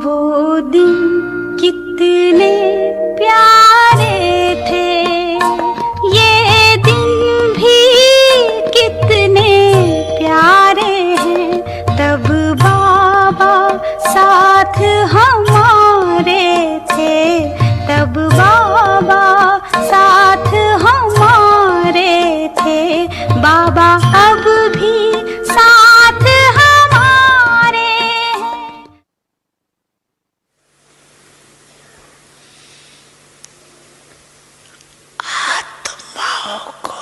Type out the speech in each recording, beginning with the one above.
वो दिन कितने प्यारे थे, ये दिन भी कितने प्यारे हैं। तब बाबा साथ हमारे थे, तब बाबा साथ हमारे थे। बाबा अब भी साथ हमारे हैं। आत्माओं को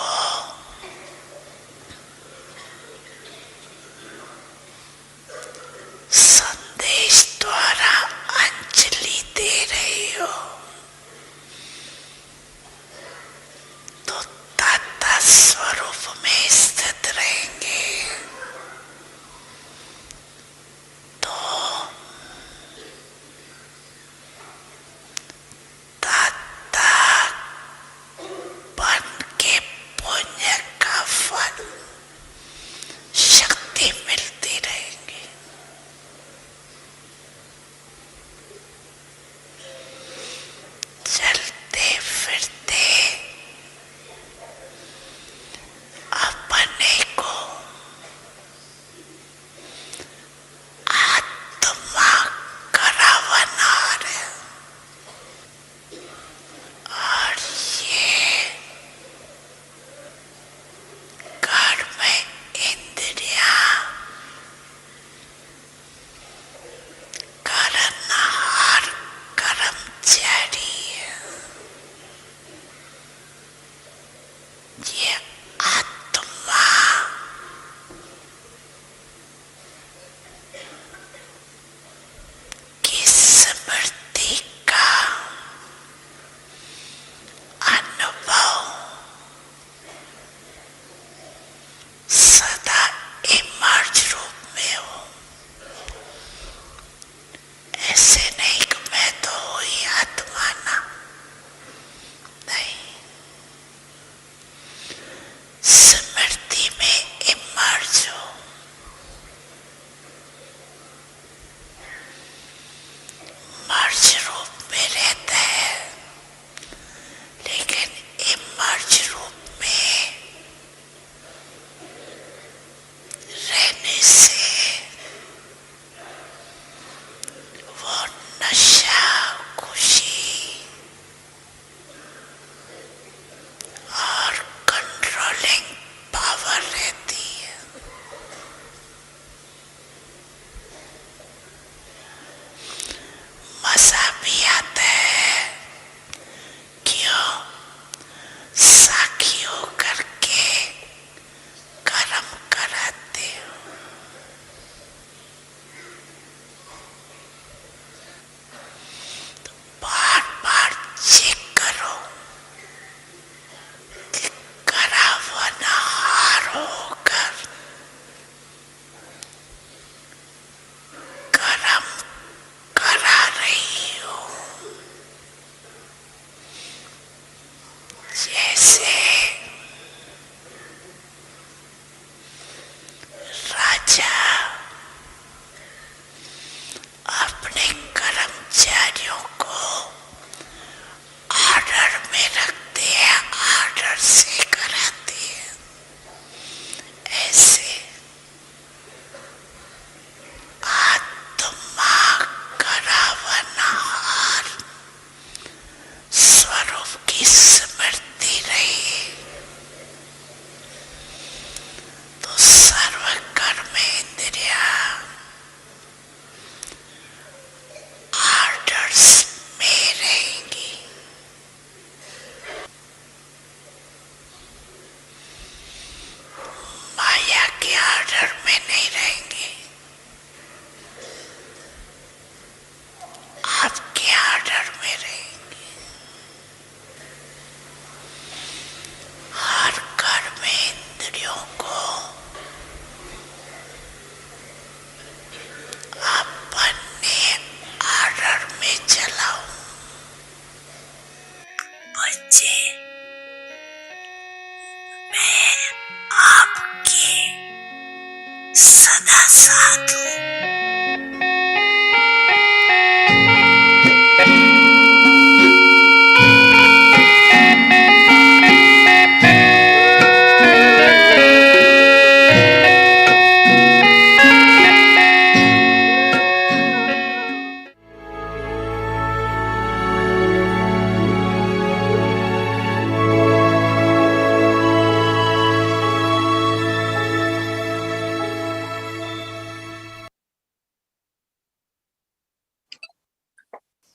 संदेश द्वारा अंजलि दे रही हो तो तत्व स्वरूप में स्थित रहेंगे। तो तत्व बन के पुण्य का फल शक्ति मिलती रहेगी। चलते फिरते अपने को आत्मा करा बना रहे, और ये घर में इंद्रियां करनहार कर्मचारी है। ये आत्मा की स्मृति का अनुभव सदा इमर्ज रूप में हो। ऐसे नहीं कि मैं तो हुई आत्मा ना, नहीं। स्मृति में इमर्ज हो। मर्ज रूप में रहता है, लेकिन इमर्ज रूप में रहने से वो नशा, खुशी और कंट्रोलिंग पावर रहती है। मजा भी आता है, क्यों? साखी होकर के कर्म कराते हो। तो बार बार चेक करो कि करावनहार होकर कर्म करा रही हो। जैसे राजा अपने कर्मचारियों को ऑर्डर में रखते हैं, ऑर्डर से कराते हैं। ऐसे आत्मा करावनहार स्वरूप की स्मृति रही तो सर्व कर्म इंद्रिया ऑर्डर्स में रहेंगी। माया के ऑर्डर में नहीं रहेंगी, आपके ऑर्डर में रहेंगी। हर कर्म इंद्रियों को अपने ऑर्डर में चलाओ। बच्चे, मैं आपके सदा साथ हूँ।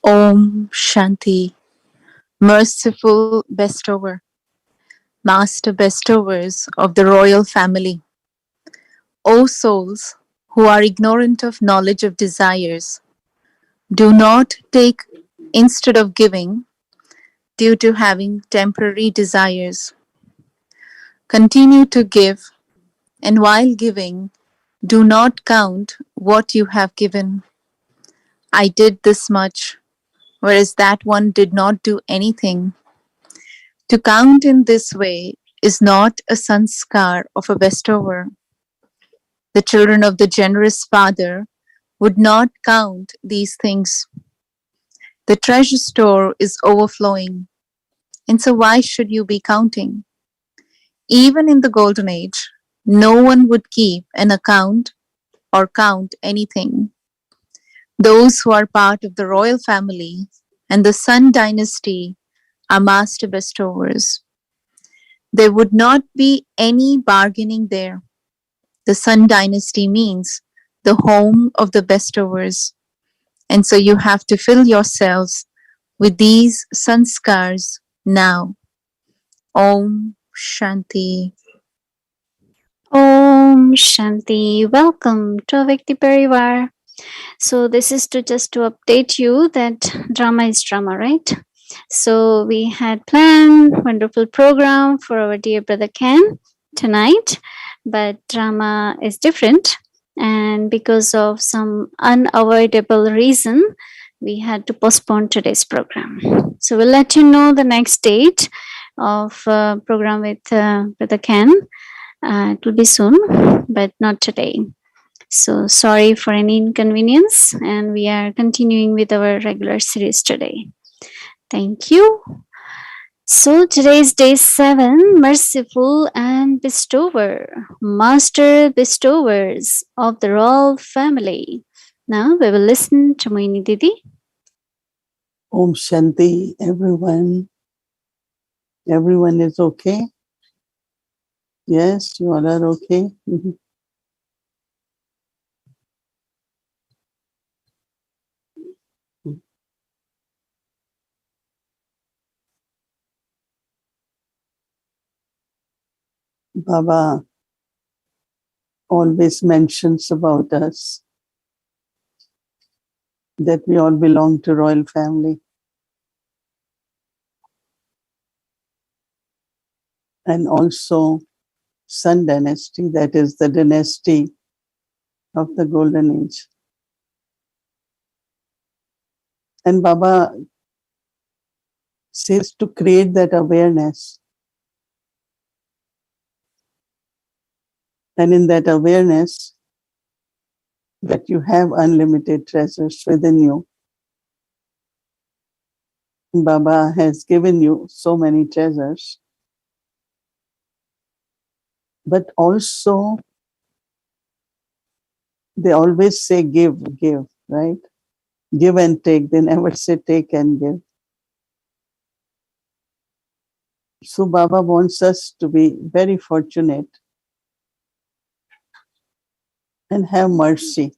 Om Shanti, Merciful Bestower, Master Bestowers of the royal family, O souls who are ignorant of knowledge of desires, do not take instead of giving due to having temporary desires. Continue to give, and while giving, do not count what you have given. I did this much, whereas that one did not do anything. To count in this way is not a sanskar of a bestower. The children of the generous father would not count these things. The treasure store is overflowing, and so why should you be counting? Even in the golden age, no one would keep an account or count anything. Those who are part of the royal family and the Sun dynasty are master bestowers. There would not be any bargaining there. The Sun dynasty means the home of the bestowers. And so you have to fill yourselves with these sanskars now. Om Shanti. Om Shanti. Welcome to Avekti Parivar. So this is to update you that drama is drama, right? So we had planned wonderful program for our dear brother Ken tonight, but drama is different, and because of some unavoidable reason, we had to postpone today's program. So we'll let you know the next date of program with brother Ken. It will be soon, but not today. So sorry for any inconvenience, and we are continuing with our regular series today. Thank you. So today is day 7, Merciful and Bestower, Master Bestowers of the Royal Family. Now we will listen to Mohini Didi. Om Shanti, everyone. Everyone is okay? Yes, you all are okay? Baba always mentions about us that we all belong to royal family. And also Sun dynasty, that is the dynasty of the golden age. And Baba says to create that awareness. And in that awareness that you have unlimited treasures within you, Baba has given you so many treasures, but also they always say give, right? Give and take. They never say take and give. So Baba wants us to be very fortunate and have mercy.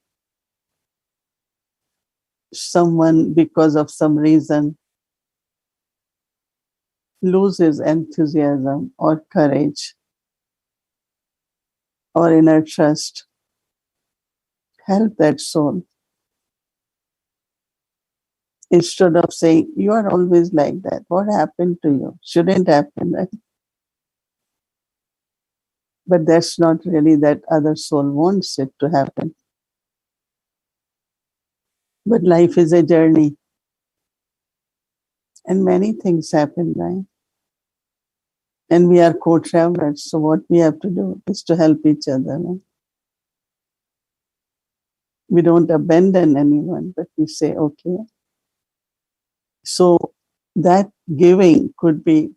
Someone, because of some reason, loses enthusiasm or courage or inner trust. Help that soul. Instead of saying, you are always like that. What happened to you? Shouldn't happen, right? But that's not really that other soul wants it to happen. But life is a journey. And many things happen, right? And we are co-travelers. So what we have to do is to help each other. Right? We don't abandon anyone, but we say, okay. So that giving could be,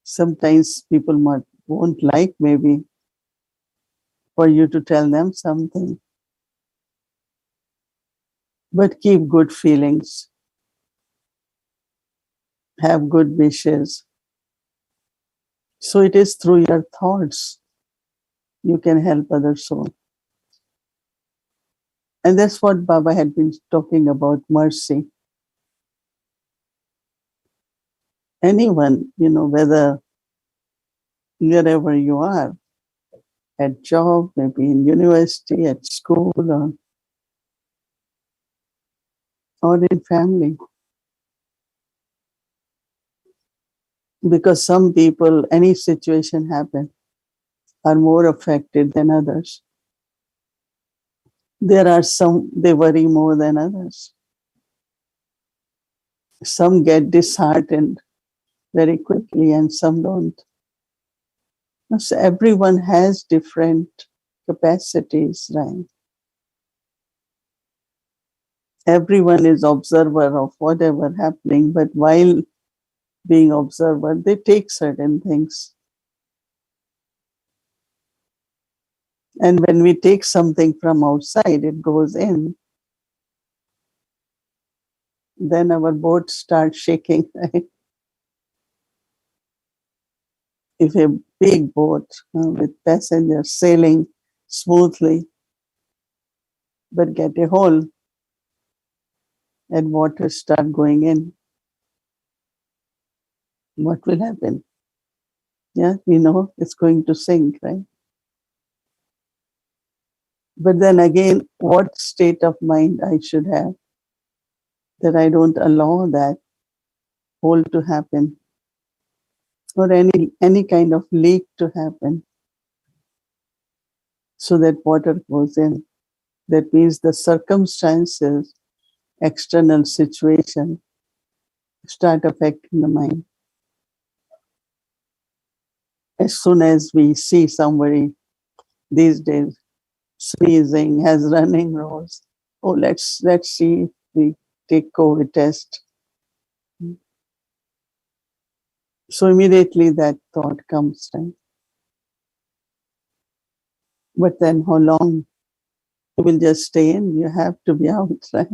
sometimes people won't like maybe for you to tell them something. But keep good feelings. Have good wishes. So it is through your thoughts you can help other souls. And that's what Baba had been talking about, mercy. anyone, whether wherever you are, at job, maybe in university, at school, or in family. Because some people, any situation happen, are more affected than others. There are some, they worry more than others. Some get disheartened very quickly and some don't. So everyone has different capacities, right? Everyone is observer of whatever happening, but while being observer, they take certain things. And when we take something from outside, it goes in, then our boat starts shaking, right? If a big boat with passengers sailing smoothly, but get a hole and water start going in, what will happen? Yeah, we know it's going to sink, right? But then again, what state of mind I should have that I don't allow that hole to happen or any kind of leak to happen so that water goes in. That means the circumstances, external situation start affecting the mind. As soon as we see somebody these days sneezing, has running nose, oh, let's see if we take COVID test. So immediately that thought comes, right? But then how long you will just stay in? You have to be out, right?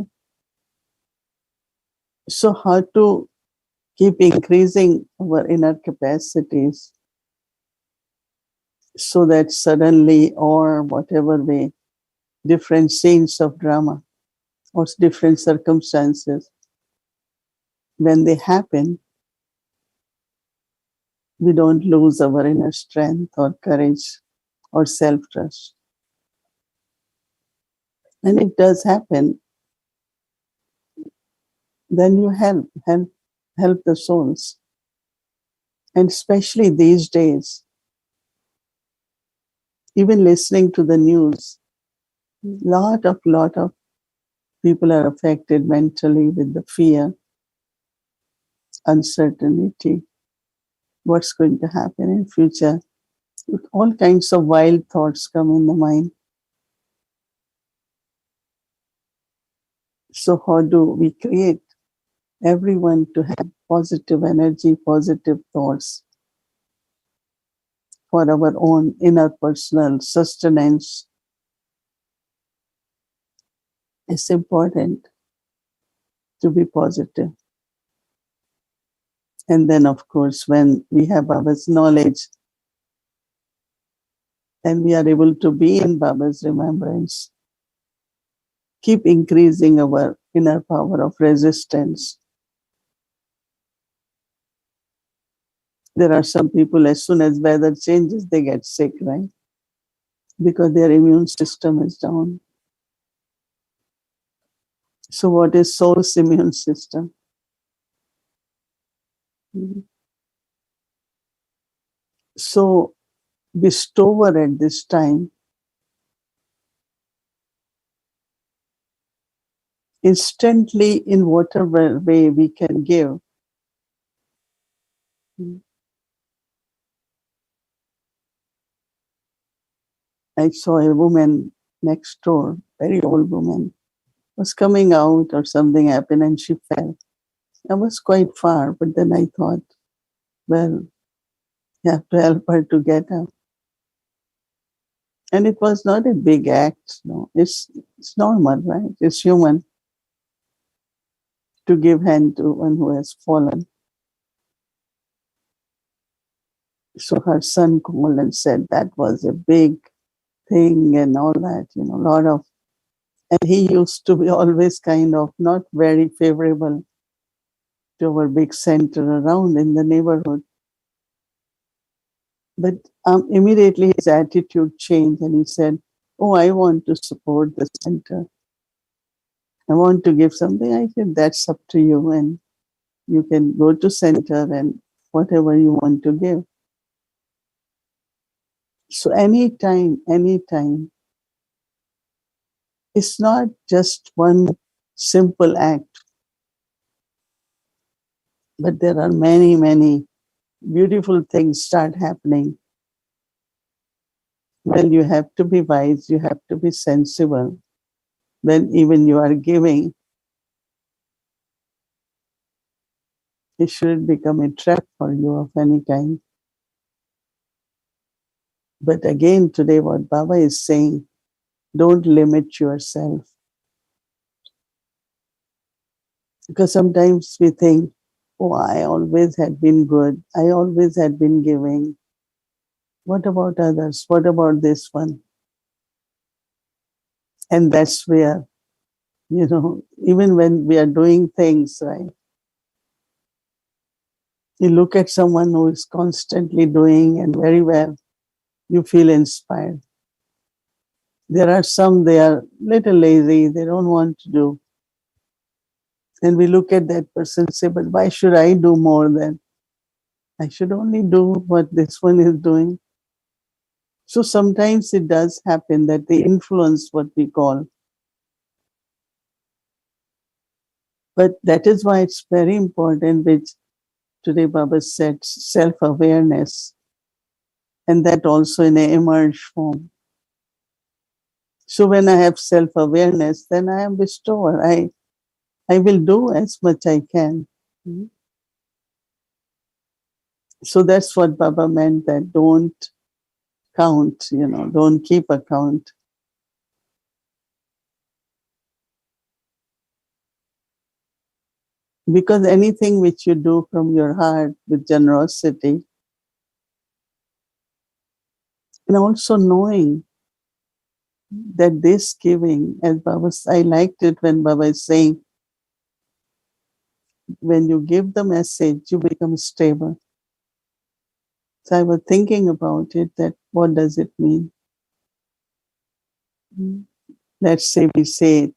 So how to keep increasing our inner capacities so that suddenly or whatever way, different scenes of drama or different circumstances, when they happen, we don't lose our inner strength or courage or self-trust. And it does happen, then you help the souls. And especially these days, even listening to the news, lot of people are affected mentally with the fear, uncertainty, what's going to happen in future. All kinds of wild thoughts come in the mind. So how do we create everyone to have positive energy, positive thoughts for our own inner personal sustenance? It's important to be positive. And then, of course, when we have Baba's knowledge and we are able to be in Baba's remembrance, keep increasing our inner power of resistance. There are some people, as soon as weather changes, they get sick, right? Because their immune system is down. So what is soul's immune system? So bestower at this time, instantly in whatever way we can give. I saw a woman next door, very old woman, was coming out or something happened and she fell. I was quite far, but then I thought, well, you have to help her to get up. And it was not a big act, no. It's normal, right? It's human to give hand to one who has fallen. So her son called and said that was a big thing and all that, a lot of, and he used to be always kind of not very favorable to our big center around in the neighborhood. But immediately his attitude changed and he said, "Oh, I want to support the center. I want to give something." I said, "That's up to you, and you can go to center and whatever you want to give." So anytime, it's not just one simple act, but there are many beautiful things start happening. Well, you have to be wise, you have to be sensible. When even you are giving, it shouldn't become a trap for you of any kind. But again, today, what Baba is saying, don't limit yourself. Because sometimes we think, oh, I always had been good. I always had been giving. What about others? What about this one? And that's where, even when we are doing things, right? You look at someone who is constantly doing and very well, you feel inspired. There are some, they are little lazy, they don't want to do. And we look at that person and say, but why should I do more than? I should only do what this one is doing. So sometimes it does happen that they influence what we call. But that is why it's very important, which today Baba said, self-awareness. And that also in an emerged form. So when I have self-awareness, then I am bestower. I will do as much I can. So that's what Baba meant, that don't count, don't keep account. Because anything which you do from your heart with generosity, and also knowing that this giving, as Baba, I liked it when Baba is saying, when you give the message, you become stable. So I was thinking about it, that what does it mean? Let's say we say,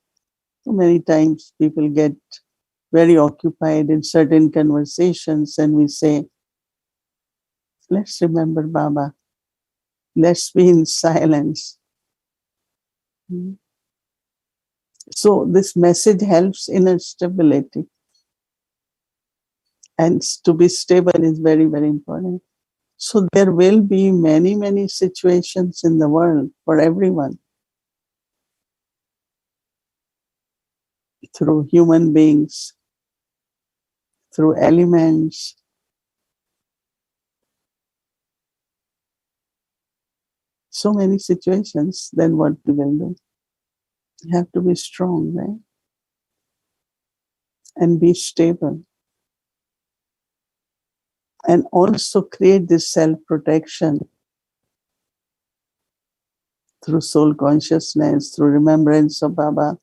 so many times people get very occupied in certain conversations and we say, let's remember Baba. Let's be in silence. So this message helps inner stability. And to be stable is very important. So there will be many situations in the world for everyone. Through human beings, through elements. So many situations, then what we will do? You have to be strong, right? And be stable. And also create this self-protection through soul consciousness, through remembrance of Baba.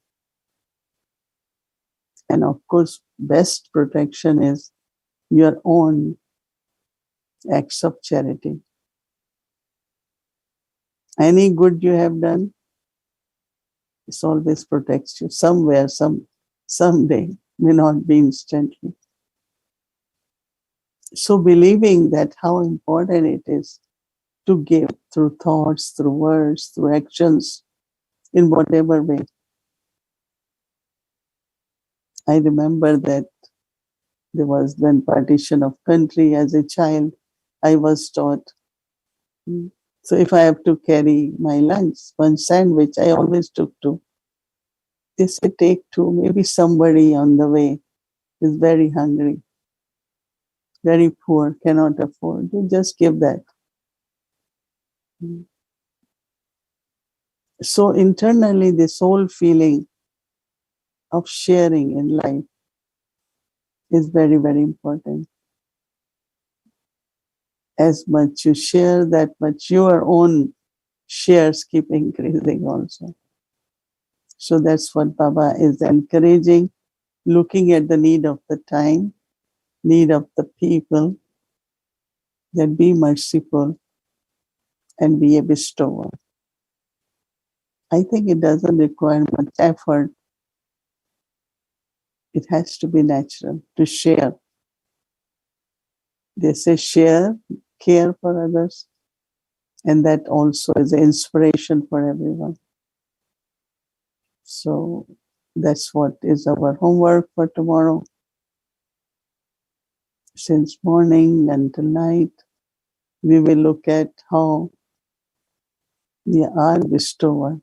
And of course, best protection is your own acts of charity. Any good you have done, it always protects you somewhere, someday, may not be instantly. So believing that how important it is to give through thoughts, through words, through actions, in whatever way. I remember that there was then partition of country. As a child, I was taught. So if I have to carry my lunch, one sandwich, I always took two. They say take two. Maybe somebody on the way is very hungry, very poor, cannot afford. You just give that. So internally, this whole feeling of sharing in life is very important. As much you share, that much your own shares keep increasing also. So that's what Baba is encouraging, looking at the need of the time need of the people, then be merciful and be a bestower. I think it doesn't require much effort. It has to be natural to share. They say share, care for others, and that also is an inspiration for everyone. So that's what is our homework for tomorrow. Since morning until night, we will look at how we are bestower,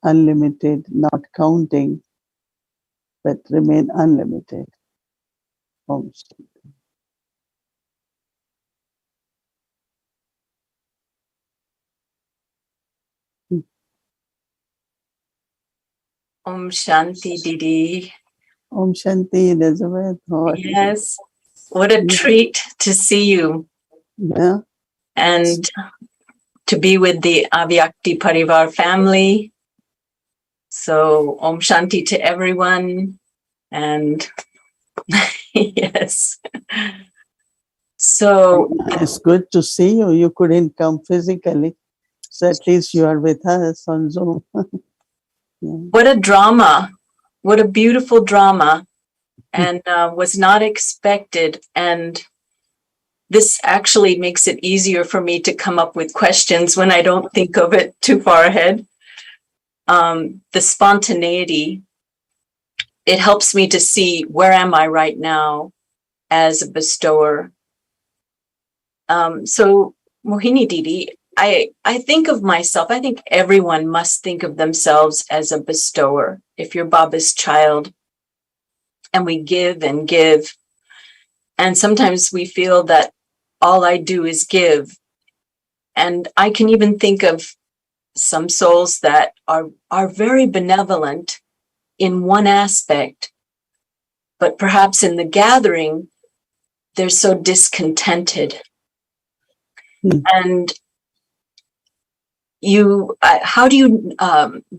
unlimited, not counting, but remain unlimited. Om Shanti. Om Shanti Didi. Om Shanti, Elizabeth. How are you? Yes. What a Yeah. treat to see you Yeah. and to be with the Avyakti Parivar family. So Om Shanti to everyone. And yes. So It's good to see you. You couldn't come physically, so at least you are with us on Zoom. Yeah. what a drama. What a beautiful drama. And was not expected. And this actually makes it easier for me to come up with questions when I don't think of it too far ahead. The spontaneity, it helps me to see where am I right now as a bestower. So Mohini Didi, I think of myself, I think everyone must think of themselves as a bestower. If you're Baba's child, and we give and give, and sometimes we feel that all I do is give. And I can even think of some souls that are very benevolent in one aspect, but perhaps in the gathering, they're so discontented. Mm. And you, how do you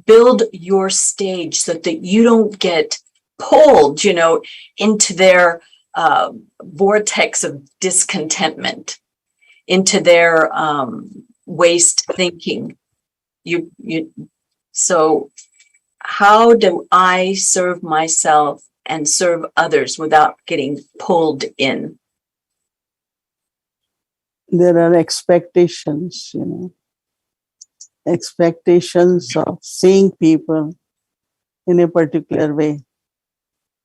build your stage so that you don't get pulled, into their vortex of discontentment, into their waste thinking? So how do I serve myself and serve others without getting pulled in? There are expectations, expectations of seeing people in a particular way.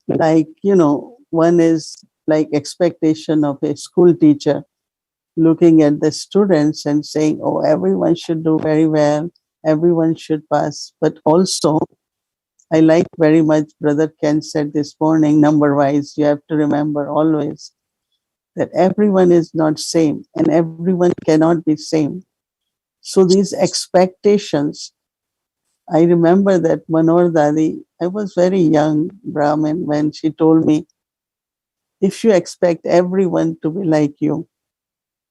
Like, one is like expectation of a school teacher looking at the students and saying, oh, everyone should do very well, everyone should pass. But also, I like very much Brother Ken said this morning, number wise, you have to remember always that everyone is not same and everyone cannot be same. So these expectations, I remember that Manor Dadi, I was very young Brahmin when she told me, if you expect everyone to be like you,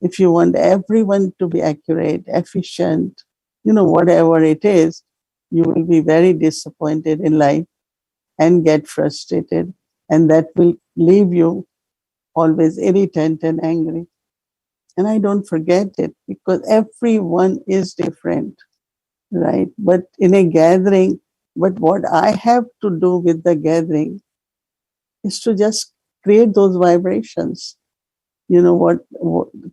if you want everyone to be accurate, efficient, whatever it is, you will be very disappointed in life and get frustrated. And that will leave you always irritant and angry. And I don't forget it because everyone is different, right? But in a gathering, but what I have to do with the gathering is to just create those vibrations. What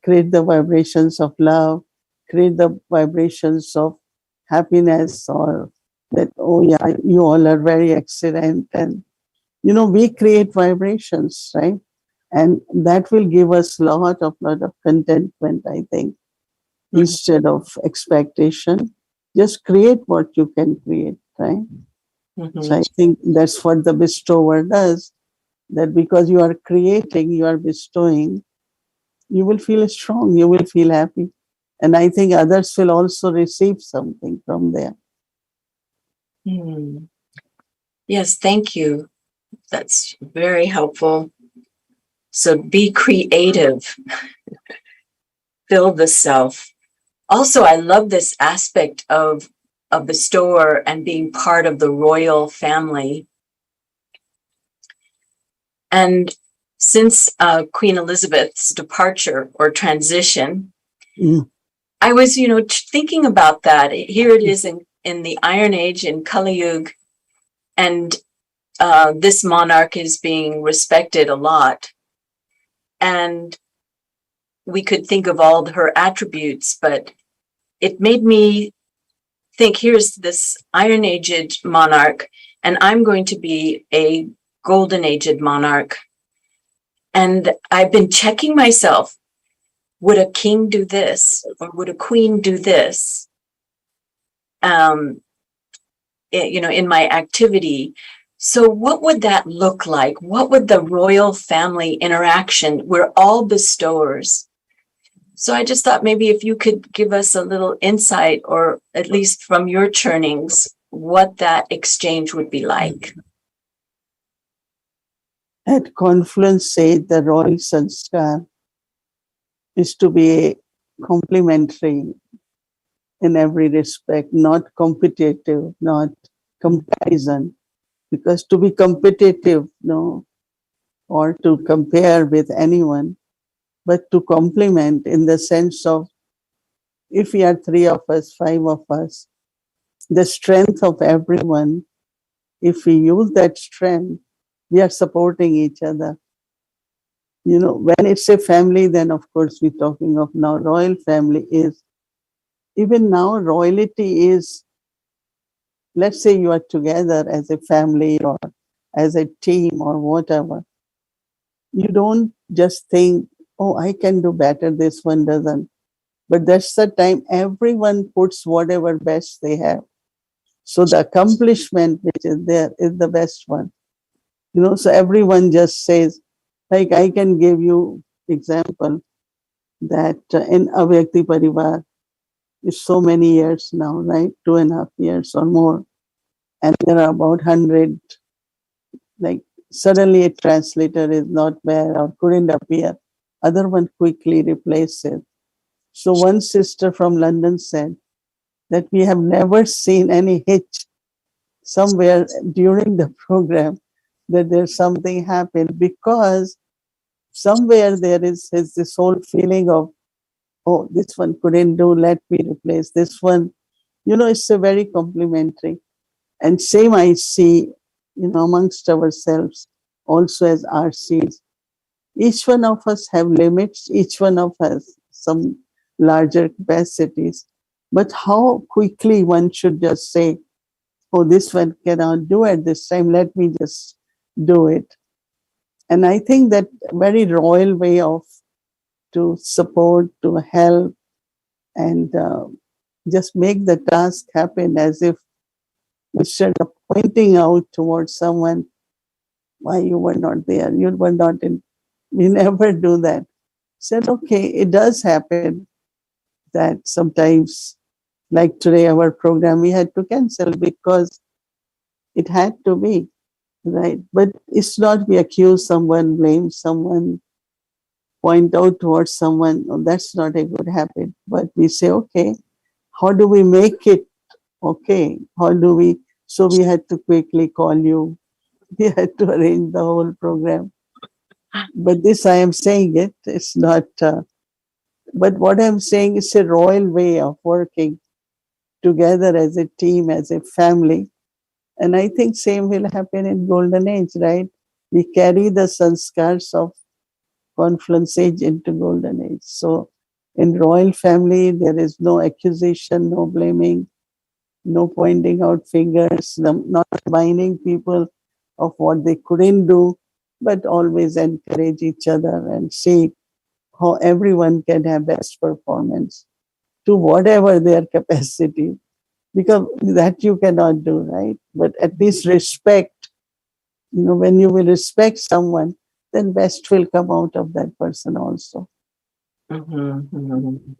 create the vibrations of love, create the vibrations of happiness, or that, oh yeah, you all are very excellent. And, we create vibrations, right? And that will give us lot of contentment, I think, instead of expectation. Just create what you can create, right? So I think that's what the bestower does, that because you are creating, you are bestowing, you will feel strong, you will feel happy. And I think others will also receive something from there. Yes, thank you. That's very helpful. So be creative, fill the self. Also, I love this aspect of a bestower and being part of the royal family. And since Queen Elizabeth's departure or transition, Mm. I was, thinking about that. Here it is in the Iron Age in Kali Yuga, and this monarch is being respected a lot. And we could think of all her attributes, but it made me think, here's this Iron Aged monarch, and I'm going to be a Golden Aged monarch. And I've been checking myself. Would a king do this? Or would a queen do this? In my activity. So what would that look like? What would the royal family interaction? We're all bestowers. So I just thought maybe if you could give us a little insight, or at least from your churnings, what that exchange would be like. At Confluence said the royal sanskar is to be complementary in every respect, not competitive, not comparison. Because to be competitive, or to compare with anyone, but to complement in the sense of, if we are 3 of us, 5 of us, the strength of everyone, if we use that strength, we are supporting each other. When it's a family, then of course we're talking of now royal family is, even now royalty is, let's say you are together as a family or as a team or whatever. You don't just think, oh, I can do better, this one doesn't. But that's the time everyone puts whatever best they have. So the accomplishment which is there is the best one. So everyone just says, like I can give you example that in Avyakti Parivar is so many years now, right? 2.5 years or more. And there are about 100, like suddenly a translator is not there or couldn't appear. Other one quickly replaces. So one sister from London said that we have never seen any hitch somewhere during the program, that there's something happened, because somewhere there is this whole feeling of, oh, this one couldn't do, let me replace this one. It's a very complimentary. And same I see, amongst ourselves also as RCs. Each one of us have limits, each one of us some larger capacities. But how quickly one should just say, oh, this one cannot do at this time, let me just do it. And I think that very royal way of to support, to help, and just make the task happen, as if instead of pointing out towards someone, why you were not there, you were not in. We never do that. Said, okay, it does happen that sometimes, like today, our program, we had to cancel because it had to be, right? But it's not we accuse someone, blame someone, point out towards someone. Oh, that's not a good habit. But we say, okay, how do we make it okay? How do we? So we had to quickly call you. We had to arrange the whole program. But this, I am saying it, it's not, but what I'm saying is a royal way of working together as a team, as a family. And I think same will happen in Golden Age, right? We carry the sanskars of Confluence Age into Golden Age. So in royal family, there is no accusation, no blaming, no pointing out fingers, not reminding people of what they couldn't do, but always encourage each other and see how everyone can have best performance to whatever their capacity, because that you cannot do, right? But at least respect, when you will respect someone, then best will come out of that person also. Mm-hmm, mm-hmm.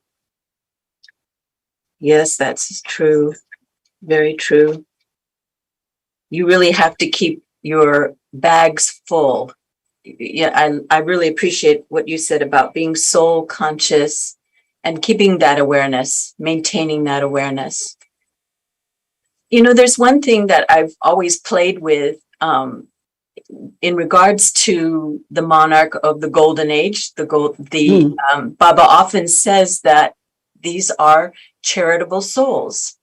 Yes, that's true. Very true. You really have to keep your bags full. Yeah, I really appreciate what you said about being soul conscious and keeping that awareness, maintaining that awareness. There's one thing that I've always played with in regards to the monarch of the golden age, Baba often says that these are charitable souls,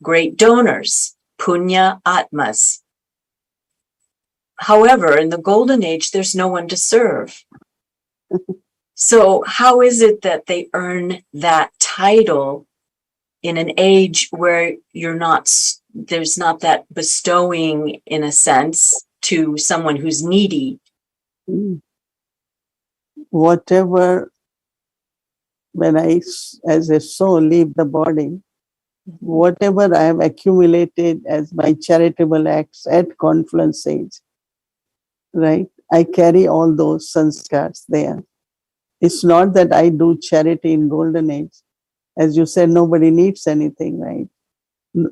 great donors, punya atmas. However, in the golden age, there's no one to serve. So how is it that they earn that title in an age where there's not that bestowing, in a sense, to someone who's needy? Whatever, when I, as a soul, leave the body, whatever I have accumulated as my charitable acts at confluence age, right? I carry all those sanskars there. It's not that I do charity in golden age. As you said, nobody needs anything, right?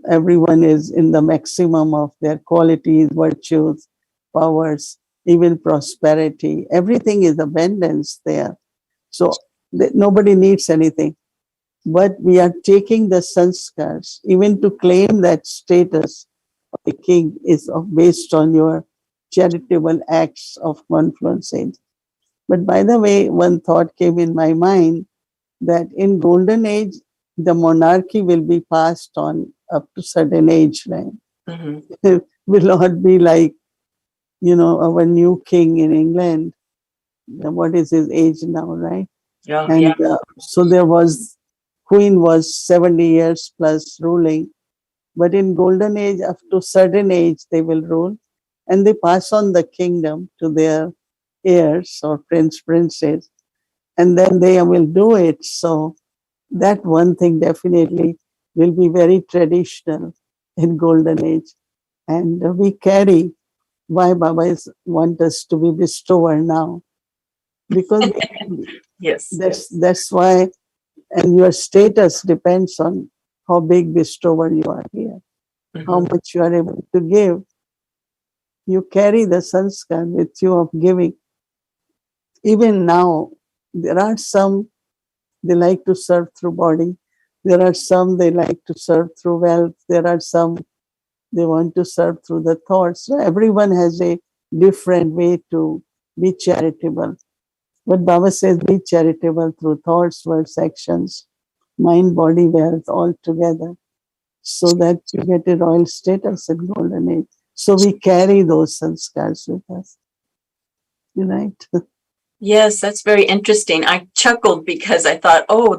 Everyone is in the maximum of their qualities, virtues, powers, even prosperity. Everything is abundance there. So nobody needs anything. But we are taking the sanskars, even to claim that status of a king is based on your charitable acts of confluence age. But by the way, one thought came in my mind that in golden age, the monarchy will be passed on up to certain age, right? It will not be like, our new king in England. What is his age now, right? And so Queen was 70 years plus ruling. But in golden age, up to certain age, they will rule. And they pass on the kingdom to their heirs or princess. And then they will do it. So that one thing definitely will be very traditional in golden age. And we carry why Baba want us to be bestower now. Because Yes, that's why, and your status depends on how big bestower you are here, how much you are able to give. You carry the sanskar with you of giving. Even now, there are some they like to serve through body. There are some they like to serve through wealth. There are some they want to serve through the thoughts. So everyone has a different way to be charitable. But Baba says be charitable through thoughts, words, actions, mind, body, wealth, all together, so that you get a royal status in golden age. So we carry those sanskars with us. Right? Yes, that's very interesting. I chuckled because I thought, oh,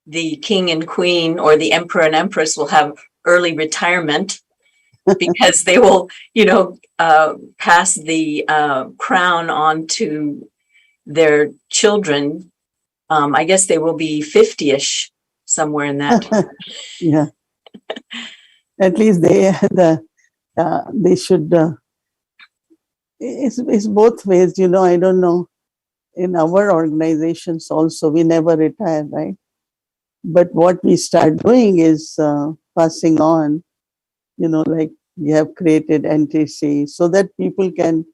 the king and queen or the emperor and empress will have early retirement because they will, pass the crown on to their children. I guess they will be 50-ish, somewhere in that. Yeah. At least they should. It's both ways, I don't know. In our organizations also, we never retire, right? But what we start doing is passing on, like we have created NTC so that people can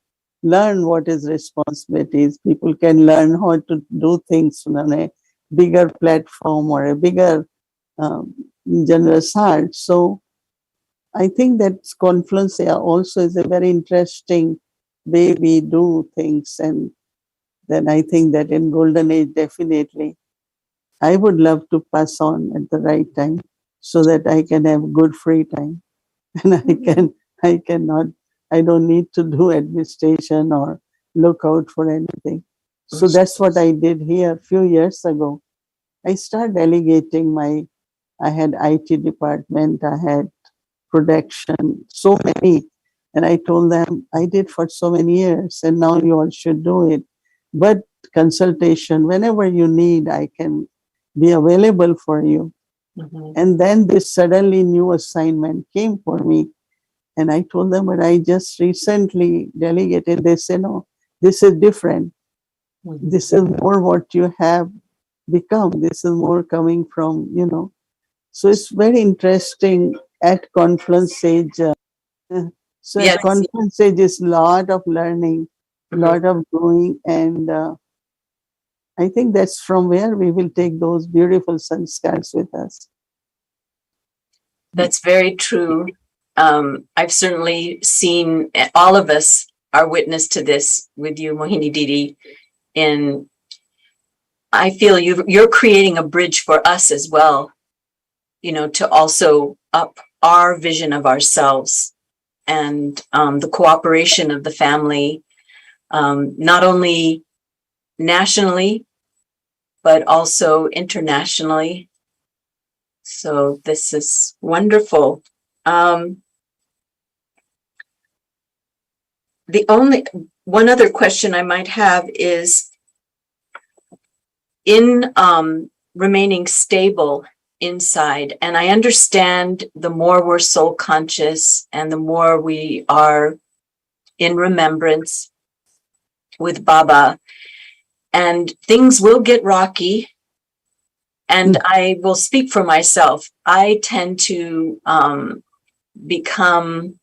learn what is responsibilities. People can learn how to do things on a bigger platform or a bigger generous heart. So I think that confluence also is a very interesting way we do things. And then I think that in golden age, definitely, I would love to pass on at the right time so that I can have good free time. And I don't need to do administration or look out for anything. So that's what I did here a few years ago. I started delegating I had IT department, I had production, so many. And I told them, I did for so many years and now you all should do it. But consultation, whenever you need, I can be available for you. And then this suddenly new assignment came for me. And I told them, but I just recently delegated. They said, no, this is different. This is more what you have become. This is more coming from, So it's very interesting at confluence age. So Yes. at confluence age is a lot of learning, lot of doing. And I think that's from where we will take those beautiful sanskars with us. That's very true. I've certainly seen, all of us are witness to this with you, Mohini Didi. And I feel you're creating a bridge for us as well, to also up our vision of ourselves, and the cooperation of the family, not only nationally, but also internationally. So this is wonderful. The only one other question I might have is, in remaining stable inside, and I understand the more we're soul conscious and the more we are in remembrance with Baba, and things will get rocky. And I will speak for myself. I tend to become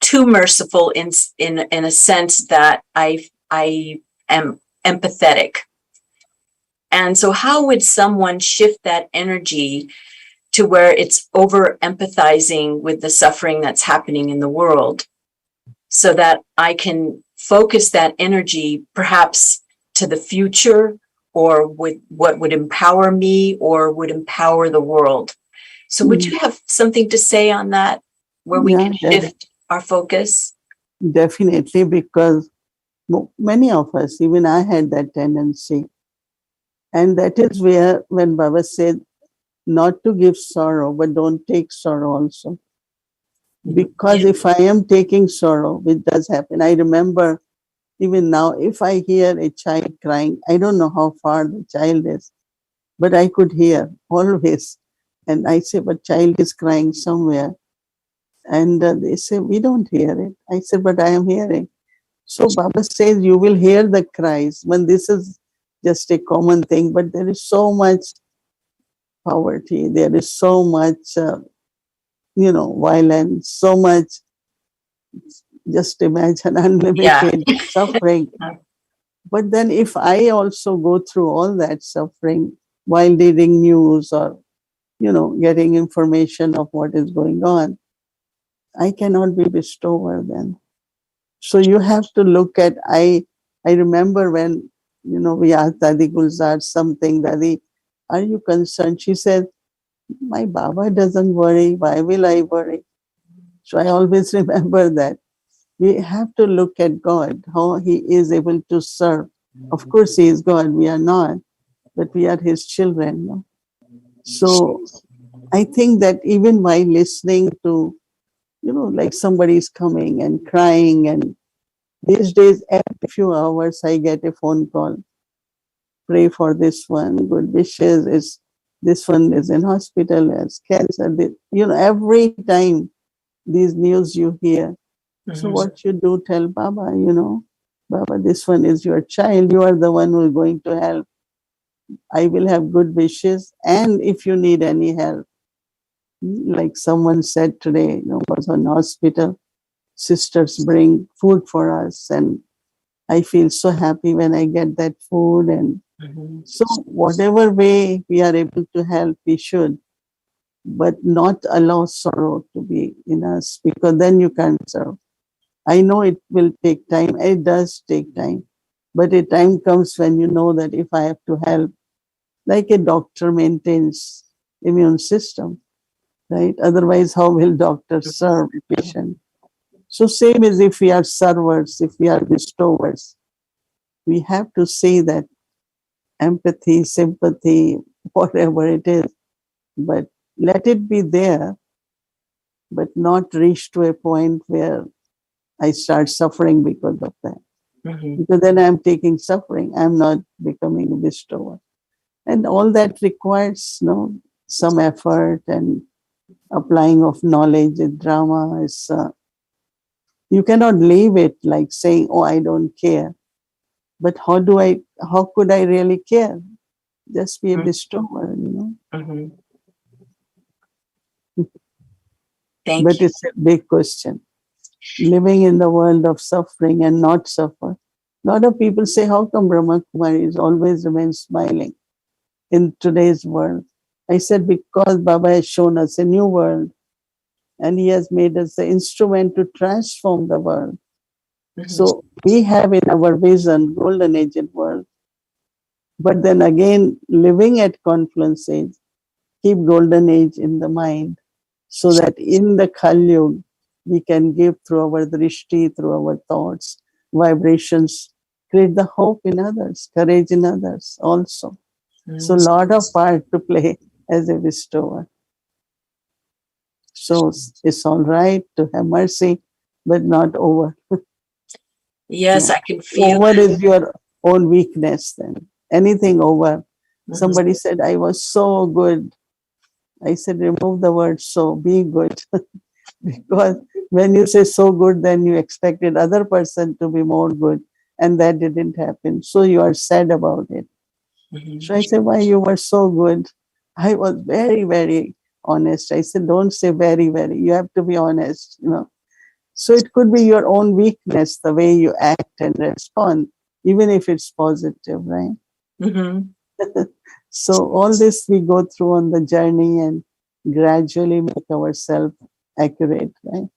too merciful in a sense that I am empathetic. And so how would someone shift that energy to where it's over empathizing with the suffering that's happening in the world, so that I can focus that energy perhaps to the future, or with what would empower me or would empower the world? So would you have something to say on that, where we can shift our focus? Definitely, because many of us, even I had that tendency. And that is where, when Baba said not to give sorrow, but don't take sorrow also. Because if I am taking sorrow, which does happen, I remember even now, if I hear a child crying, I don't know how far the child is, but I could hear always. And I say, but child is crying somewhere. And they say, we don't hear it. I say, but I am hearing. So Baba says, you will hear the cries when this is just a common thing, but there is so much poverty. There is so much, violence, so much, just imagine, unlimited suffering. But then if I also go through all that suffering while reading news or, getting information of what is going on, I cannot be bestower then. So you have to look at, I remember when, we asked Dadi Gulzar something, Dadi, are you concerned? She said, my Baba doesn't worry. Why will I worry? So I always remember that. We have to look at God, how He is able to serve. Of course, He is God. We are not, but we are His children. No? So I think that even while listening to, like somebody is coming and crying, and these days, every few hours, I get a phone call. Pray for this one. Good wishes. This one is in hospital, has cancer. Every time these news you hear. So what you do, tell Baba, Baba, this one is your child. You are the one who is going to help. I will have good wishes. And if you need any help, like someone said today, was on hospital, sisters bring food for us. And I feel so happy when I get that food. And so whatever way we are able to help, we should, but not allow sorrow to be in us, because then you can't serve. I know it will take time. It does take time. But a time comes when you know that if I have to help, like a doctor maintains immune system, right? Otherwise, how will doctors serve a patient? So same as if we are servers, if we are bestowers, we have to say that empathy, sympathy, whatever it is, but let it be there, but not reach to a point where I start suffering because of that. Because then I'm taking suffering. I'm not becoming a bestower. And all that requires some effort and applying of knowledge. In drama is you cannot leave it like saying, "Oh, I don't care." But how could I really care? Just be a bestower, But it's a big question. Living in the world of suffering and not suffer. A lot of people say, how come Brahma Kumaris always remain smiling in today's world? I said, because Baba has shown us a new world and He has made us the instrument to transform the world. Mhm. So we have in our vision golden age world, but then again living at confluence age, keep golden age in the mind, so that in the Kali Yuga we can give through our drishti, through our thoughts, vibrations, create the hope in others, courage in others also. So Mhm. lot of part to play as a bestower. So it's all right to have mercy, but not over. Yes, Yeah. I can feel Over is your own weakness then. Anything over. it. Somebody said, I was so good. I said, remove the word so, be good. Because when you say so good, then you expected other person to be more good. And that didn't happen. So you are sad about it. Mhm. So I said, why you were so good? I was very, very honest. I said, don't say very, very. You have to be honest, you know. So it could be your own weakness, the way you act and respond, even if it's positive, right? Mhm. So all this we go through on the journey and gradually make ourselves accurate, right?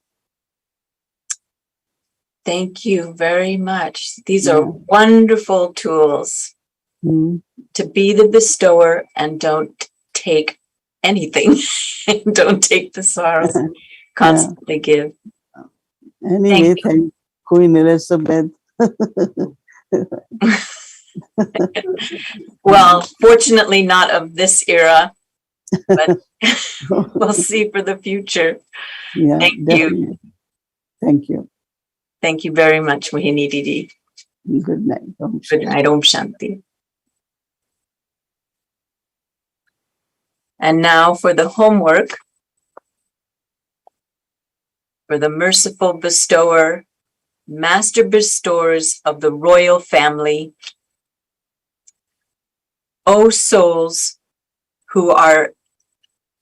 Thank you very much. These are Yeah. wonderful tools Mm. to be the bestower and don't take anything. Don't take the sorrows. Yeah. Constantly give. Anyway, Thank thank Queen Elizabeth. you. Well, fortunately, not of this era, but we'll see for the future. Yeah, Thank you. definitely. Thank you. Thank you very much, Mohini Didi. Good night. Om Good Shanti. night. Om Shanti. And now for the homework for the Merciful Bestower, Master Bestowers of the Royal Family. O souls who are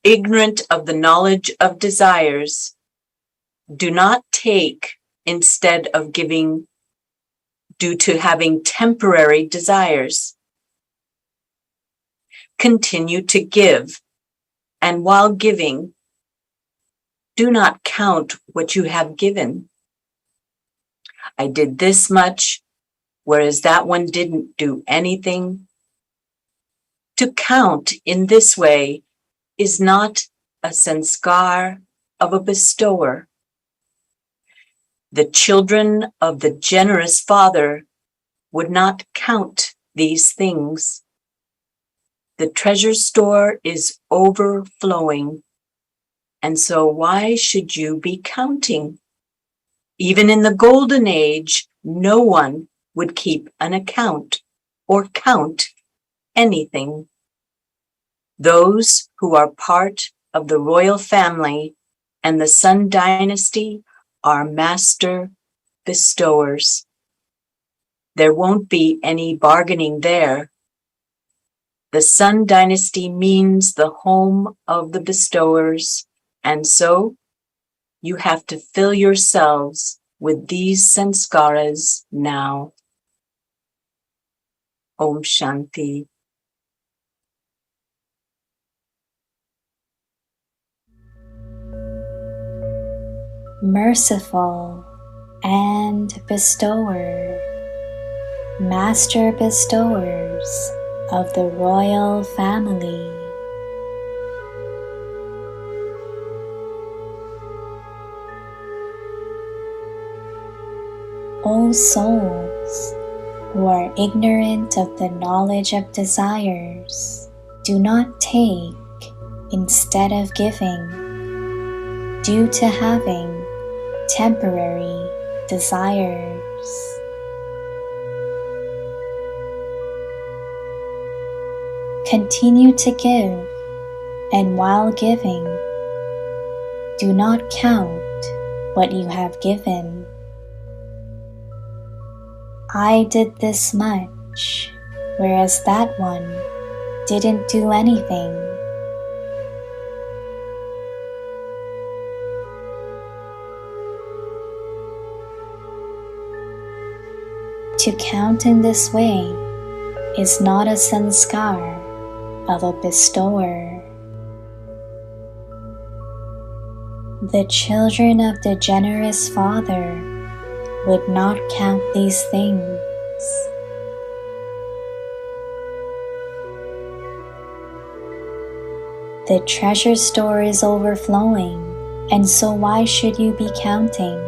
ignorant of the knowledge of desires, do not take instead of giving due to having temporary desires. Continue to give, and while giving, do not count what you have given. I did this much, whereas that one didn't do anything. To count in this way is not a sanskar of a bestower. The children of the generous father would not count these things. The treasure store is overflowing, and so why should you be counting? Even in the golden age, no one would keep an account or count anything. Those who are part of the royal family and the Sun dynasty are master bestowers. There won't be any bargaining there. The Sun dynasty means the home of the bestowers, and so you have to fill yourselves with these sanskaras now. Om Shanti. Merciful and bestower, master bestowers of the royal family. O souls who are ignorant of the knowledge of desires, do not take instead of giving, due to having temporary desires. Continue to give, and while giving, do not count what you have given. I did this much, whereas that one didn't do anything. To count in this way is not a sanskar of a bestower. The children of the generous Father would not count these things. The treasure store is overflowing, and so why should you be counting?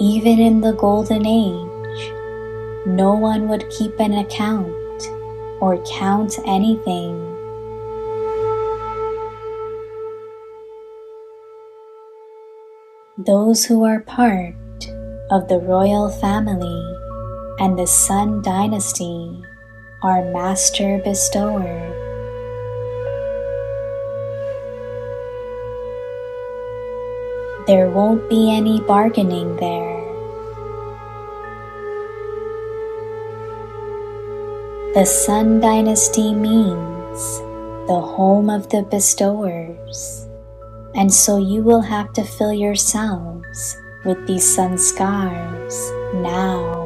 Even in the golden age, no one would keep an account or count anything. Those who are part of the royal family and the Sun dynasty are Master Bestower. There won't be any bargaining there. The Sun dynasty means the home of the bestowers, and so you will have to fill yourselves with these sanskars now.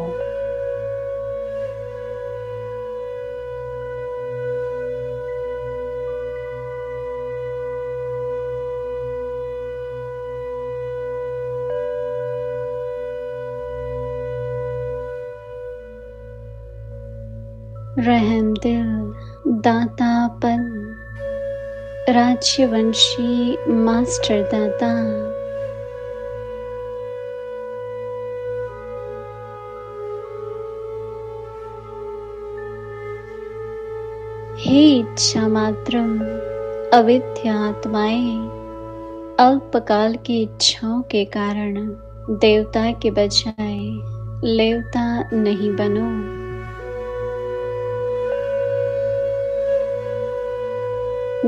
रहमदिल, दातापन, राज्यवंशी master दाता, हे इच्छा मात्रम, अविद्यात्माएं, अल्पकाल की इच्छाओं के कारण देवता के बजाय लेवता नहीं बनो।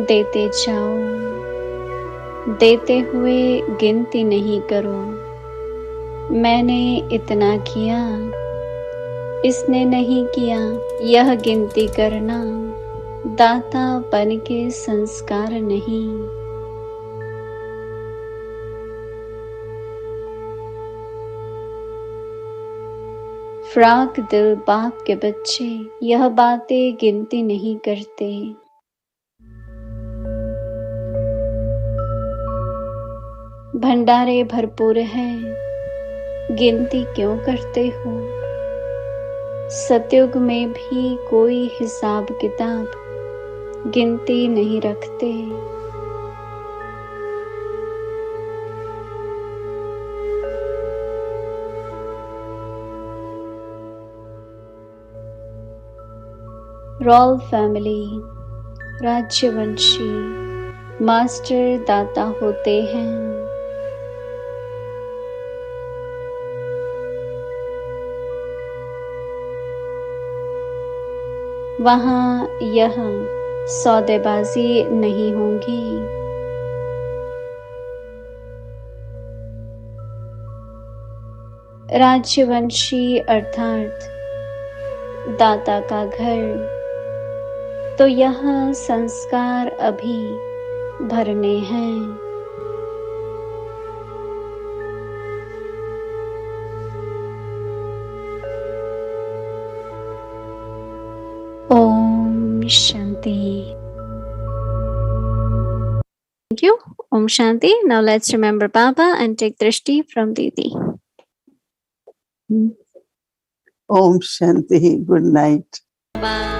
देते जाओ, देते हुए गिनती नहीं करो। मैंने इतना किया, इसने नहीं किया, यह गिनती करना दाता बन के संस्कार नहीं। फ्राक दिल बाप के बच्चे यह बातें गिनती नहीं करते। भंडारे भरपूर हैं, गिनती क्यों करते हो? सतयुग में भी कोई हिसाब किताब गिनती नहीं रखते। रॉयल फैमिली राज्यवंशी मास्टर दाता होते हैं। वहाँ यह सौदेबाजी नहीं होंगी। राज्यवंशी अर्थात दाता का घर, तो यह संस्कार अभी भरने हैं। Om Shanti. Thank you. Om Shanti. Now let's remember Baba and take drishti from Didi. Om Shanti. Good night. Bye.